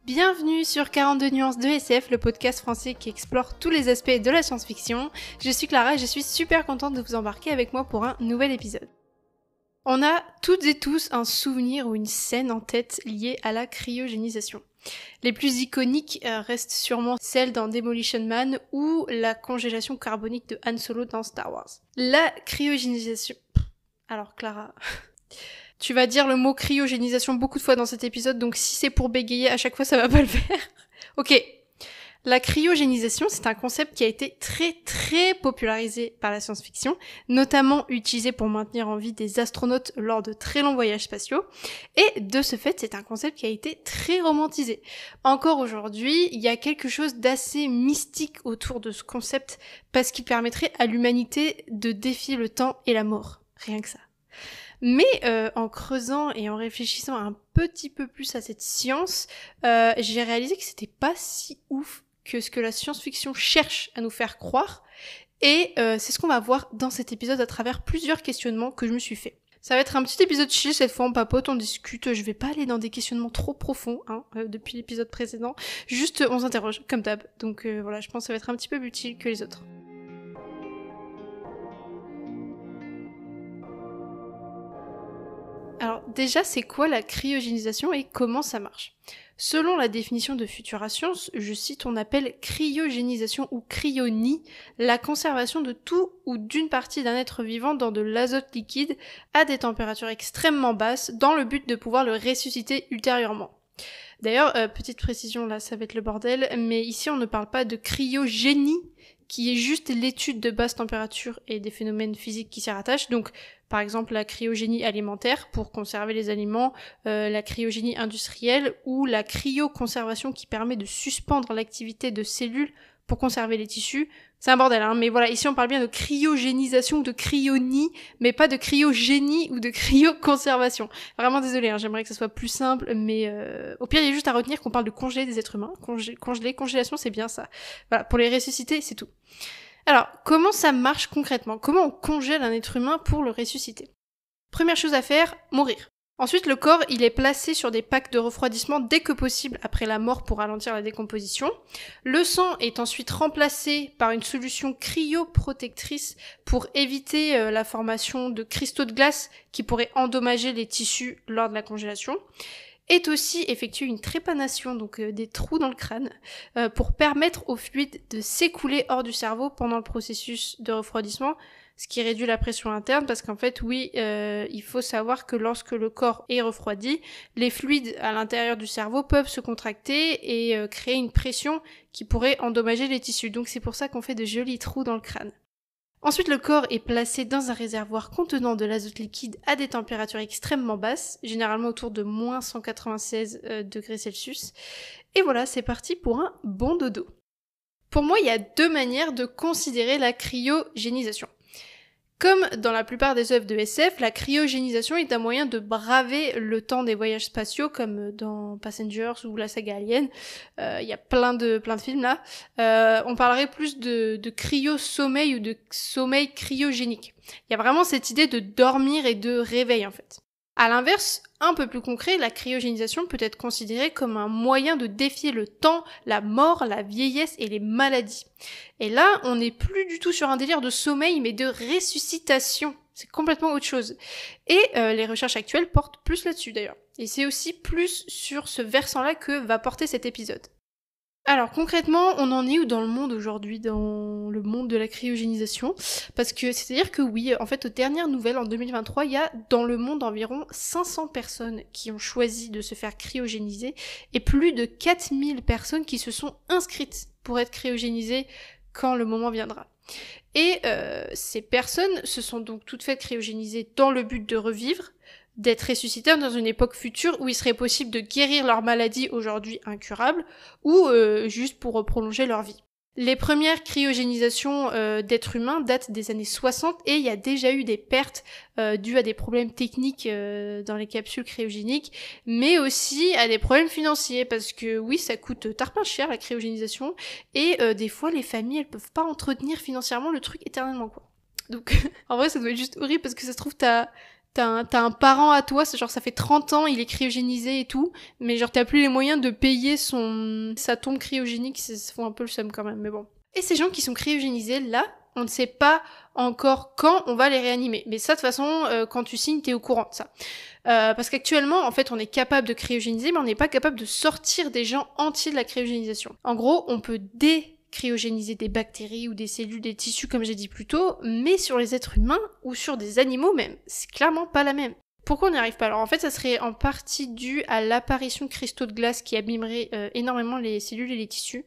Bienvenue sur 42 nuances de SF, le podcast français qui explore tous les aspects de la science-fiction. Je suis Clara et je suis super contente de vous embarquer avec moi pour un nouvel épisode. On a toutes et tous un souvenir ou une scène en tête liée à la cryogénisation. Les plus iconiques restent sûrement celles dans Demolition Man ou la congélation carbonique de Han Solo dans Star Wars. La cryogénisation... Alors Clara... Tu vas dire le mot cryogénisation beaucoup de fois dans cet épisode, donc si c'est pour bégayer à chaque fois, ça va pas le faire. Ok. La cryogénisation, c'est un concept qui a été très popularisé par la science-fiction, notamment utilisé pour maintenir en vie des astronautes lors de très longs voyages spatiaux, et de ce fait, c'est un concept qui a été très romantisé. Encore aujourd'hui, il y a quelque chose d'assez mystique autour de ce concept, parce qu'il permettrait à l'humanité de défier le temps et la mort. Rien que ça. Mais en creusant et en réfléchissant un petit peu plus à cette science, j'ai réalisé que c'était pas si ouf que ce que la science-fiction cherche à nous faire croire, et c'est ce qu'on va voir dans cet épisode à travers plusieurs questionnements que je me suis fait. Ça va être un petit épisode chill, cette fois on papote, on discute, je vais pas aller dans des questionnements trop profonds, depuis l'épisode précédent, juste on s'interroge, comme d'hab, donc voilà, je pense que ça va être un petit peu plus chill que les autres. Alors déjà, c'est quoi la cryogénisation et comment ça marche ? Selon la définition de Futura Science, je cite, on appelle cryogénisation ou cryonie la conservation de tout ou d'une partie d'un être vivant dans de l'azote liquide à des températures extrêmement basses dans le but de pouvoir le ressusciter ultérieurement. D'ailleurs, petite précision, là ça va être le bordel, mais ici on ne parle pas de cryogénie, qui est juste l'étude de basse température et des phénomènes physiques qui s'y rattachent. Donc, par exemple, la cryogénie alimentaire pour conserver les aliments, la cryogénie industrielle ou la cryoconservation qui permet de suspendre l'activité de cellules pour conserver les tissus. C'est un bordel, mais voilà, ici on parle bien de cryogénisation ou de cryonie, mais pas de cryogénie ou de cryoconservation. Vraiment désolée, j'aimerais que ça soit plus simple, mais au pire il y a juste à retenir qu'on parle de congeler des êtres humains. Congélation c'est bien ça. Voilà, pour les ressusciter, c'est tout. Alors, comment ça marche concrètement ? Comment on congèle un être humain pour le ressusciter ? Première chose à faire, mourir. Ensuite, le corps, il est placé sur des packs de refroidissement dès que possible après la mort pour ralentir la décomposition. Le sang est ensuite remplacé par une solution cryoprotectrice pour éviter la formation de cristaux de glace qui pourraient endommager les tissus lors de la congélation. Est aussi effectué une trépanation, donc des trous dans le crâne, pour permettre au fluide de s'écouler hors du cerveau pendant le processus de refroidissement, ce qui réduit la pression interne, parce qu'en fait, oui, il faut savoir que lorsque le corps est refroidi, les fluides à l'intérieur du cerveau peuvent se contracter et créer une pression qui pourrait endommager les tissus. Donc c'est pour ça qu'on fait de jolis trous dans le crâne. Ensuite, le corps est placé dans un réservoir contenant de l'azote liquide à des températures extrêmement basses, généralement autour de moins 196 degrés Celsius. Et voilà, c'est parti pour un bon dodo. Pour moi, il y a deux manières de considérer la cryogénisation. Comme dans la plupart des œuvres de SF, la cryogénisation est un moyen de braver le temps des voyages spatiaux, comme dans Passengers ou la saga Alien. Il y a plein de films là. On parlerait plus de cryo-sommeil ou de sommeil cryogénique. Il y a vraiment cette idée de dormir et de réveil en fait. À l'inverse, un peu plus concret, la cryogénisation peut être considérée comme un moyen de défier le temps, la mort, la vieillesse et les maladies. Et là, on n'est plus du tout sur un délire de sommeil, mais de ressuscitation. C'est complètement autre chose. Et les recherches actuelles portent plus là-dessus d'ailleurs. Et c'est aussi plus sur ce versant-là que va porter cet épisode. Alors concrètement, on en est où dans le monde aujourd'hui, dans le monde de la cryogénisation ? Parce que c'est-à-dire que oui, en fait aux dernières nouvelles en 2023, il y a dans le monde environ 500 personnes qui ont choisi de se faire cryogéniser et plus de 4000 personnes qui se sont inscrites pour être cryogénisées quand le moment viendra. Et ces personnes se sont donc toutes faites cryogéniser dans le but de revivre, d'être ressuscités dans une époque future où il serait possible de guérir leur maladie aujourd'hui incurable ou juste pour prolonger leur vie. Les premières cryogénisations d'êtres humains datent des années 60 et il y a déjà eu des pertes dues à des problèmes techniques dans les capsules cryogéniques, mais aussi à des problèmes financiers parce que oui, ça coûte tarpin cher la cryogénisation et des fois les familles elles peuvent pas entretenir financièrement le truc éternellement quoi. Donc en vrai ça doit être juste horrible parce que ça se trouve t'as t'as un parent à toi, c'est genre ça fait 30 ans, il est cryogénisé et tout, mais genre t'as plus les moyens de payer sa tombe cryogénique, ça fout un peu le seum quand même, mais bon. Et ces gens qui sont cryogénisés, là, on ne sait pas encore quand on va les réanimer. Mais ça, de toute façon, quand tu signes, t'es au courant de ça. Parce qu'actuellement, en fait, on est capable de cryogéniser, mais on n'est pas capable de sortir des gens entiers de la cryogénisation. En gros, on peut décryogéniser des bactéries ou des cellules, des tissus, comme j'ai dit plus tôt, mais sur les êtres humains ou sur des animaux même, c'est clairement pas la même. Pourquoi on n'y arrive pas? Alors en fait, ça serait en partie dû à l'apparition de cristaux de glace qui abîmeraient énormément les cellules et les tissus.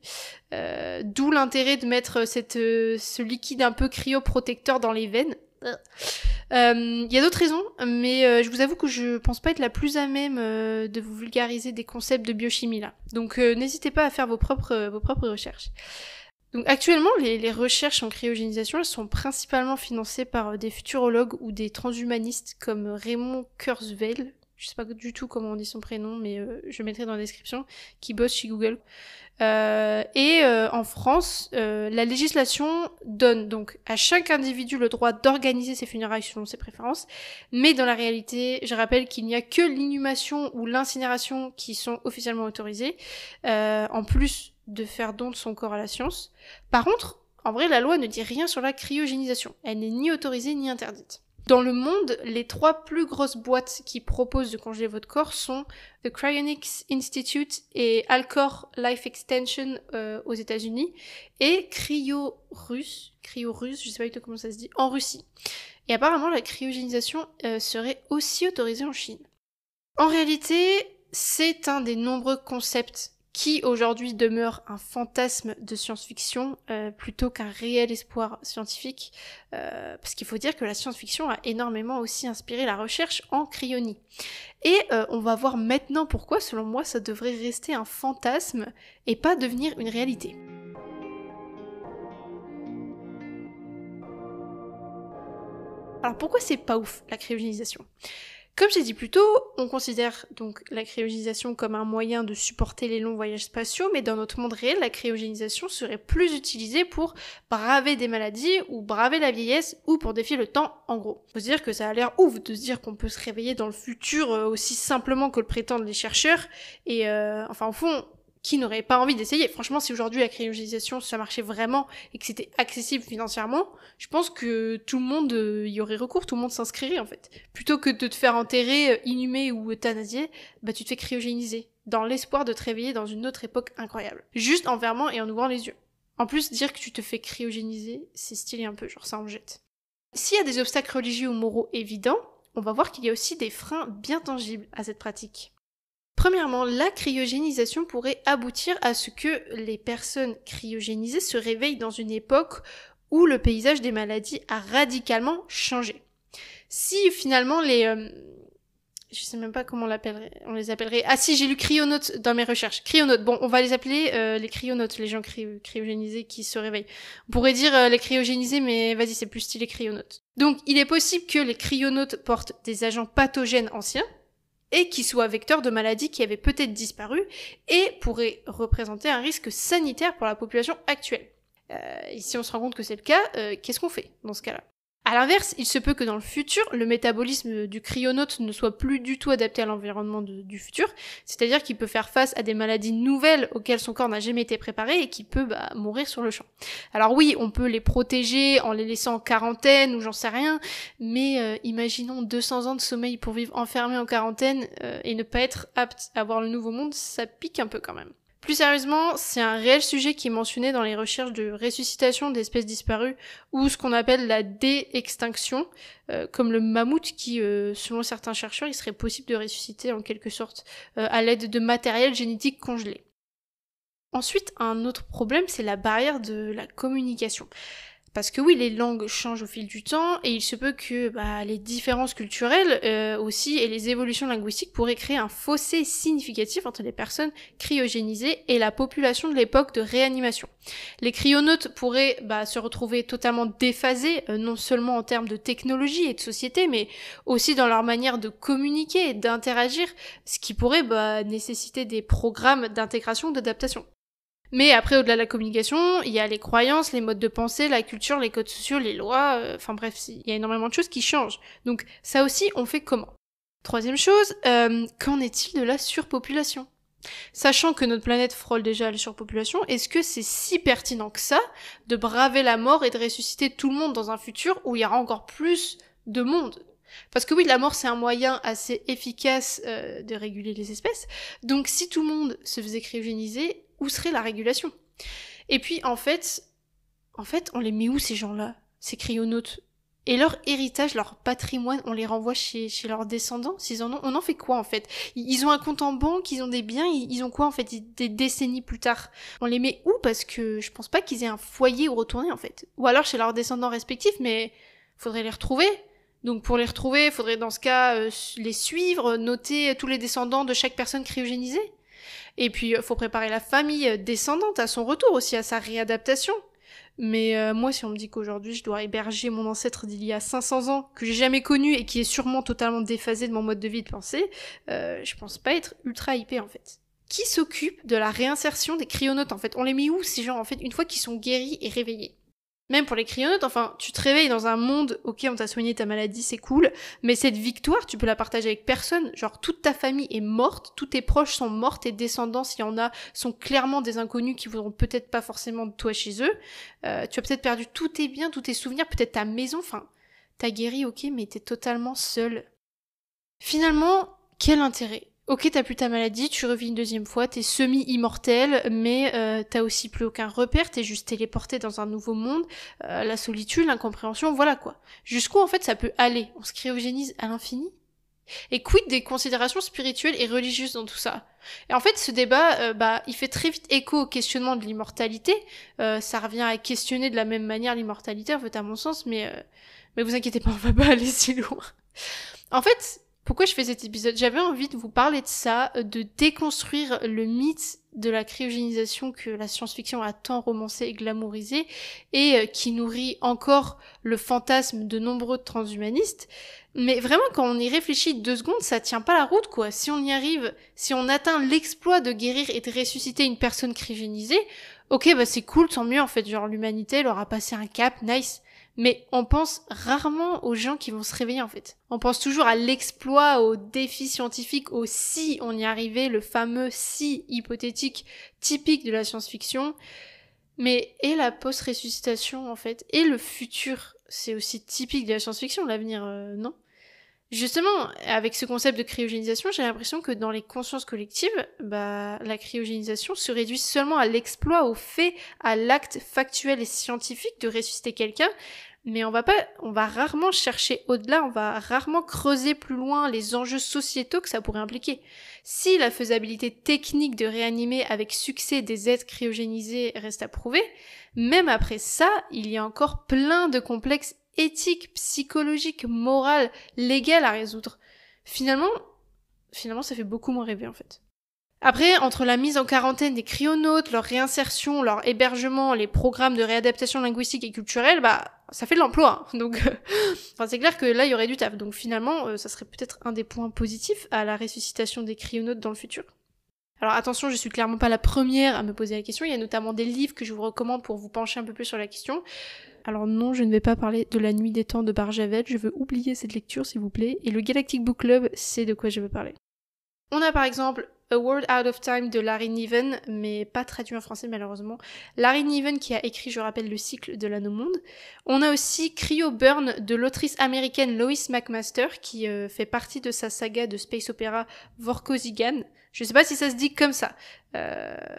D'où l'intérêt de mettre ce liquide un peu cryoprotecteur dans les veines. Il y a d'autres raisons, mais je vous avoue que je pense pas être la plus à même de vous vulgariser des concepts de biochimie là. Donc n'hésitez pas à faire vos propres recherches. Donc actuellement, les recherches en cryogénisation, elles sont principalement financées par des futurologues ou des transhumanistes comme Raymond Kurzweil, je sais pas du tout comment on dit son prénom, mais je mettrai dans la description, qui bosse chez Google. En France, la législation donne donc à chaque individu le droit d'organiser ses funérailles selon ses préférences, mais dans la réalité, je rappelle qu'il n'y a que l'inhumation ou l'incinération qui sont officiellement autorisées, en plus de faire don de son corps à la science. Par contre, en vrai, la loi ne dit rien sur la cryogénisation. Elle n'est ni autorisée ni interdite. Dans le monde, les 3 plus grosses boîtes qui proposent de congeler votre corps sont The Cryonics Institute et Alcor Life Extension aux États-Unis et Cryorus, je sais pas du tout comment ça se dit, en Russie. Et apparemment, la cryogénisation serait aussi autorisée en Chine. En réalité, c'est un des nombreux concepts qui aujourd'hui demeure un fantasme de science-fiction plutôt qu'un réel espoir scientifique, parce qu'il faut dire que la science-fiction a énormément aussi inspiré la recherche en cryonie. Et on va voir maintenant pourquoi, selon moi, ça devrait rester un fantasme et pas devenir une réalité. Alors pourquoi c'est pas ouf, la cryogénisation ? Comme j'ai dit plus tôt, on considère donc la cryogénisation comme un moyen de supporter les longs voyages spatiaux, mais dans notre monde réel, la cryogénisation serait plus utilisée pour braver des maladies, ou braver la vieillesse, ou pour défier le temps, en gros. Faut se dire que ça a l'air ouf de se dire qu'on peut se réveiller dans le futur aussi simplement que le prétendent les chercheurs, et enfin au fond, qui n'aurait pas envie d'essayer? Franchement, si aujourd'hui la cryogénisation ça marchait vraiment et que c'était accessible financièrement, je pense que tout le monde y aurait recours, tout le monde s'inscrirait en fait. Plutôt que de te faire enterrer, inhumer ou euthanasier, bah tu te fais cryogéniser, dans l'espoir de te réveiller dans une autre époque incroyable. Juste en fermant et en ouvrant les yeux. En plus, dire que tu te fais cryogéniser, c'est stylé un peu, genre ça en jette. S'il y a des obstacles religieux ou moraux évidents, on va voir qu'il y a aussi des freins bien tangibles à cette pratique. Premièrement, la cryogénisation pourrait aboutir à ce que les personnes cryogénisées se réveillent dans une époque où le paysage des maladies a radicalement changé. Si finalement je sais même pas comment on les appellerait. Ah si, j'ai lu cryonautes dans mes recherches. Cryonautes, bon, on va les appeler les cryonautes, les gens cryogénisés qui se réveillent. On pourrait dire les cryogénisés, mais vas-y, c'est plus stylé cryonautes. Donc, il est possible que les cryonautes portent des agents pathogènes anciens, et qui soient vecteurs de maladies qui avaient peut-être disparu et pourraient représenter un risque sanitaire pour la population actuelle. Et si on se rend compte que c'est le cas, qu'est-ce qu'on fait dans ce cas-là ? À l'inverse, il se peut que dans le futur, le métabolisme du cryonaute ne soit plus du tout adapté à l'environnement du futur, c'est-à-dire qu'il peut faire face à des maladies nouvelles auxquelles son corps n'a jamais été préparé et qui peut mourir sur le champ. Alors oui, on peut les protéger en les laissant en quarantaine ou j'en sais rien, mais imaginons 200 ans de sommeil pour vivre enfermé en quarantaine et ne pas être apte à voir le nouveau monde, ça pique un peu quand même. Plus sérieusement, c'est un réel sujet qui est mentionné dans les recherches de ressuscitation d'espèces disparues ou ce qu'on appelle la dé-extinction, comme le mammouth qui, selon certains chercheurs, il serait possible de ressusciter en quelque sorte à l'aide de matériel génétique congelé. Ensuite, un autre problème, c'est la barrière de la communication. Parce que oui, les langues changent au fil du temps et il se peut que les différences culturelles aussi et les évolutions linguistiques pourraient créer un fossé significatif entre les personnes cryogénisées et la population de l'époque de réanimation. Les cryonautes pourraient se retrouver totalement déphasés, non seulement en termes de technologie et de société, mais aussi dans leur manière de communiquer et d'interagir, ce qui pourrait nécessiter des programmes d'intégration ou d'adaptation. Mais après, au-delà de la communication, il y a les croyances, les modes de pensée, la culture, les codes sociaux, les lois, enfin bref, il y a énormément de choses qui changent. Donc ça aussi, on fait comment? Troisième chose, qu'en est-il de la surpopulation? Sachant que notre planète frôle déjà la surpopulation, est-ce que c'est si pertinent que ça de braver la mort et de ressusciter tout le monde dans un futur où il y aura encore plus de monde? Parce que oui, la mort c'est un moyen assez efficace de réguler les espèces, donc si tout le monde se faisait cryogéniser, où serait la régulation? Et puis en fait, on les met où ces gens-là, ces cryonautes? Et leur héritage, leur patrimoine, on les renvoie chez leurs descendants, s'ils en ont. On en fait quoi, en fait? Ils ont un compte en banque, ils ont des biens, ils ont quoi, en fait, des décennies plus tard? On les met où? Parce que je pense pas qu'ils aient un foyer où retourner, en fait. Ou alors chez leurs descendants respectifs, mais faudrait les retrouver. Donc pour les retrouver, faudrait dans ce cas les suivre, noter tous les descendants de chaque personne cryogénisée. Et puis faut préparer la famille descendante à son retour aussi, à sa réadaptation. Mais moi, si on me dit qu'aujourd'hui je dois héberger mon ancêtre d'il y a 500 ans, que j'ai jamais connu et qui est sûrement totalement déphasé de mon mode de vie et de pensée, je pense pas être ultra hypée en fait. Qui s'occupe de la réinsertion des cryonautes en fait? On les met où ces gens en fait, une fois qu'ils sont guéris et réveillés? Même pour les cryonautes, enfin, tu te réveilles dans un monde, ok, on t'a soigné ta maladie, c'est cool, mais cette victoire, tu peux la partager avec personne. Genre, toute ta famille est morte, tous tes proches sont morts, tes descendants, s'il y en a, sont clairement des inconnus qui voudront peut-être pas forcément de toi chez eux. Tu as peut-être perdu tous tes biens, tous tes souvenirs, peut-être ta maison, enfin, t'as guéri, ok, mais t'es totalement seul. Finalement, quel intérêt? Ok, t'as plus ta maladie, tu revis une deuxième fois, t'es semi-immortel, mais t'as aussi plus aucun repère, t'es juste téléporté dans un nouveau monde, la solitude, l'incompréhension, voilà quoi. Jusqu'où en fait ça peut aller? On se cryogénise à l'infini? Et quid des considérations spirituelles et religieuses dans tout ça? Et en fait, ce débat, il fait très vite écho au questionnement de l'immortalité. Ça revient à questionner de la même manière l'immortalité, en fait, à mon sens, mais vous inquiétez pas, on va pas aller si loin. En fait, pourquoi je fais cet épisode? J'avais envie de vous parler de ça, de déconstruire le mythe de la cryogénisation que la science-fiction a tant romancé et glamourisé, et qui nourrit encore le fantasme de nombreux transhumanistes. Mais vraiment, quand on y réfléchit 2 secondes, ça tient pas la route, quoi. Si on y arrive, si on atteint l'exploit de guérir et de ressusciter une personne cryogénisée, ok, c'est cool, tant mieux, en fait, genre l'humanité elle aura passé un cap, nice. Mais on pense rarement aux gens qui vont se réveiller en fait. On pense toujours à l'exploit, au défi scientifique, au si on y arrivait, le fameux si hypothétique typique de la science-fiction. Mais et la post-ressuscitation en fait, et le futur, c'est aussi typique de la science-fiction, l'avenir, non? Justement, avec ce concept de cryogénisation, j'ai l'impression que dans les consciences collectives, la cryogénisation se réduit seulement à l'exploit, au fait, à l'acte factuel et scientifique de ressusciter quelqu'un, mais on va rarement chercher au-delà, on va rarement creuser plus loin les enjeux sociétaux que ça pourrait impliquer. Si la faisabilité technique de réanimer avec succès des êtres cryogénisés reste à prouver, même après ça, il y a encore plein de complexes éthique, psychologique, morale, légale à résoudre. Finalement, ça fait beaucoup moins rêver en fait. Après, entre la mise en quarantaine des cryonautes, leur réinsertion, leur hébergement, les programmes de réadaptation linguistique et culturelle, ça fait de l'emploi. Donc, c'est clair que là, il y aurait du taf. Donc finalement, ça serait peut-être un des points positifs à la ressuscitation des cryonautes dans le futur. Alors attention, je suis clairement pas la première à me poser la question. Il y a notamment des livres que je vous recommande pour vous pencher un peu plus sur la question. Alors non, je ne vais pas parler de La Nuit des Temps de Barjavel, je veux oublier cette lecture s'il vous plaît, et le Galactic Book Club, c'est de quoi je veux parler. On a par exemple A World Out of Time de Larry Niven, mais pas traduit en français malheureusement. Larry Niven qui a écrit, je rappelle, le cycle de l'Anneau Monde. On a aussi Cryo Burn de l'autrice américaine Lois McMaster, qui fait partie de sa saga de space opéra Vorkosigan. Je sais pas si ça se dit comme ça.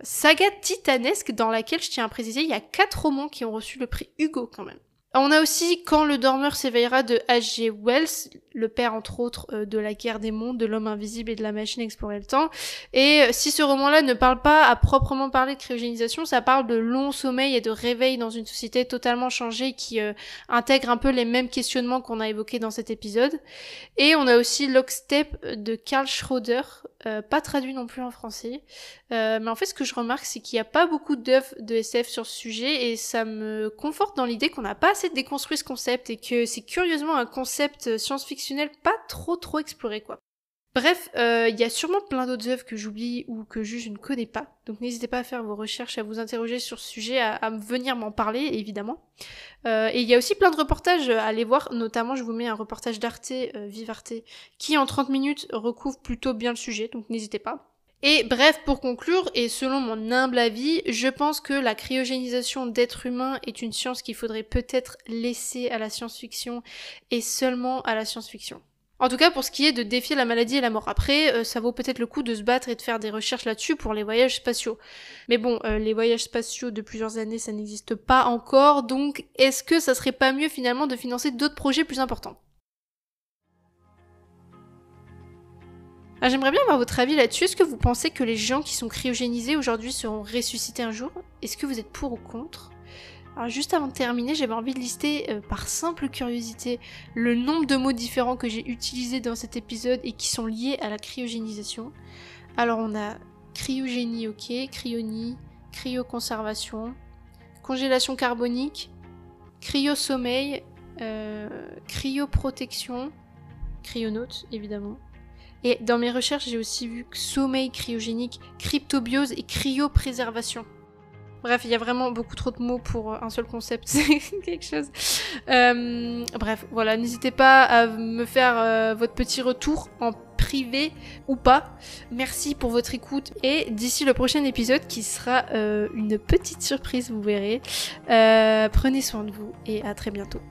Saga titanesque dans laquelle, je tiens à préciser, il y a 4 romans qui ont reçu le prix Hugo quand même. On a aussi Quand le dormeur s'éveillera de H.G. Wells, le père entre autres de La Guerre des mondes, de L'homme invisible et de La machine à explorer le temps. Et si ce roman-là ne parle pas à proprement parler de cryogénisation, ça parle de long sommeil et de réveil dans une société totalement changée qui intègre un peu les mêmes questionnements qu'on a évoqués dans cet épisode. Et on a aussi Lockstep de Karl Schroeder, pas traduit non plus en français. Mais en fait, ce que je remarque, c'est qu'il n'y a pas beaucoup d'œuvres de SF sur ce sujet et ça me conforte dans l'idée qu'on n'a pas assez déconstruit ce concept et que c'est curieusement un concept science-fictionnel pas trop exploré, quoi. Bref, il y a sûrement plein d'autres œuvres que j'oublie ou que je ne connais pas. Donc n'hésitez pas à faire vos recherches, à vous interroger sur ce sujet, à venir m'en parler, évidemment. Et il y a aussi plein de reportages à aller voir. Notamment, je vous mets un reportage d'Arte, Vive Arte, qui en 30 minutes recouvre plutôt bien le sujet. Donc n'hésitez pas. Et bref, pour conclure, et selon mon humble avis, je pense que la cryogénisation d'êtres humains est une science qu'il faudrait peut-être laisser à la science-fiction et seulement à la science-fiction. En tout cas, pour ce qui est de défier la maladie et la mort. Après, ça vaut peut-être le coup de se battre et de faire des recherches là-dessus pour les voyages spatiaux. Mais bon, les voyages spatiaux de plusieurs années, ça n'existe pas encore, donc est-ce que ça serait pas mieux finalement de financer d'autres projets plus importants? Alors, j'aimerais bien avoir votre avis là-dessus. Est-ce que vous pensez que les gens qui sont cryogénisés aujourd'hui seront ressuscités un jour? Est-ce que vous êtes pour ou contre? Alors juste avant de terminer, j'avais envie de lister par simple curiosité le nombre de mots différents que j'ai utilisés dans cet épisode et qui sont liés à la cryogénisation. Alors on a cryogénie, ok, cryonie, cryoconservation, congélation carbonique, cryosommeil, cryoprotection, cryonaute évidemment. Et dans mes recherches, j'ai aussi vu sommeil cryogénique, cryptobiose et cryopréservation. Bref, il y a vraiment beaucoup trop de mots pour un seul concept, c'est quelque chose. Bref, voilà, n'hésitez pas à me faire votre petit retour en privé ou pas. Merci pour votre écoute et d'ici le prochain épisode qui sera une petite surprise, vous verrez. Prenez soin de vous et à très bientôt.